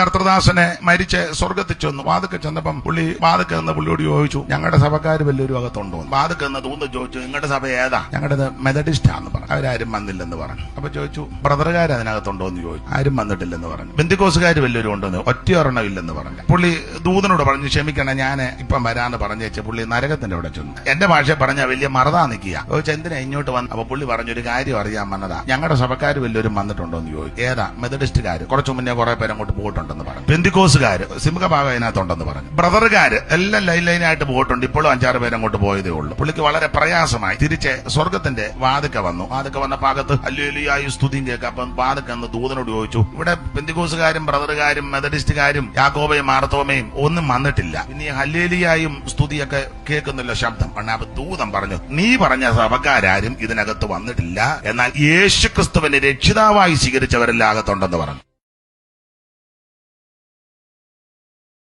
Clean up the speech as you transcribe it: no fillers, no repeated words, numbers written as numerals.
കർത്തൃദാസനെ മരിച്ച് സ്വർഗത്തിൽ ചെന്നു. വാതുക്കെ ചെന്നപ്പം വാതുക്കെ നിന്ന് പുള്ളിയോട് ചോദിച്ചു, ഞങ്ങളുടെ സഭക്കാർ വലിയൊരു അകത്തുണ്ടോ? വാതുക്കെ നിന്ന് തൂന്ന് ചോദിച്ചു, നിങ്ങളുടെ സഭ ഏതാ? ഞങ്ങളുടെ മെത്തഡിസ്റ്റാന്ന് പറഞ്ഞു. അവരാരും വന്നില്ലെന്ന് പറഞ്ഞു. അപ്പൊ ചോദിച്ചു, ബ്രദറുകാർ അതിനകത്തുണ്ടോ എന്ന് ചോദിച്ചു. ആരും വന്നിട്ടില്ലെന്ന് പറഞ്ഞു. പെന്തിക്കോസുകാർ വലിയൊരു ഉണ്ടോന്ന്, ഒറ്റയൊരെണ്ണം ഇല്ലെന്ന് പറഞ്ഞു. പുള്ളി ദൂതനോട് പറഞ്ഞു, ക്ഷമിക്കണം, ഞാൻ ഇപ്പം വരാന്ന് പറഞ്ഞു വെച്ച് പുള്ളി നരകത്തിന്റെ അവിടെ ചെന്നു. എന്റെ ഭാഷ പറഞ്ഞ വലിയ മറതാ നിൽക്കുക. ചോദിച്ചു, എന്തിനാ ഇങ്ങോട്ട് വന്നു? അപ്പൊ പുള്ളി പറഞ്ഞൊരു കാര്യം അറിയാൻ വന്നതാ. ഞങ്ങളുടെ സഭക്കാർ വലിയൊരു വന്നിട്ടുണ്ടോ എന്ന് ചോദിച്ചു. ഏതാ? മെത്തഡിസ്റ്റുകാർ. കുറച്ചു മുന്നേ കുറെ പേര് അങ്ങോട്ട് പോയിട്ടുണ്ട്. പെന്തിക്കോസുകാര് സിംഹഭാഗം അതിനകത്തുണ്ടെന്ന് പറഞ്ഞു. ബ്രദറുകാര് എല്ലാം ലൈനായിട്ട് പോയിട്ടുണ്ട്. ഇപ്പോഴും 5-6 പേര് അങ്ങോട്ട് പോയതേ ഉള്ളൂ. പുള്ളിക്ക് വളരെ പ്രയാസമായി. തിരിച്ച് സ്വർഗത്തിന്റെ വാതുക്ക വന്നു. വാതുക്ക വന്ന ഭാഗത്ത് ഹല്ലേലൂയായും സ്തുതിയും കേൾക്കാം. അപ്പം വാതുക്ക എന്ന് ദൂതനോട് ചോദിച്ചു, ഇവിടെ പെന്തിക്കോസുകാരും ബ്രദറുകാരും മെത്തഡിസ്റ്റുകാരും യാക്കോബയും മാർത്തോമയും ഒന്നും വന്നിട്ടില്ല, പിന്നെ ഈ ഹല്ലേലൂയായും സ്തുതിയൊക്കെ കേൾക്കുന്നില്ല ശബ്ദം. അപ്പൊ ദൂതൻ പറഞ്ഞു, നീ പറഞ്ഞ സഭക്കാരും ഇതിനകത്ത് വന്നിട്ടില്ല, എന്നാൽ യേശുക്രിസ്തുവിനെ രക്ഷിതാവായി സ്വീകരിച്ചവരെല്ലാം അകത്തുണ്ടെന്ന് പറഞ്ഞു.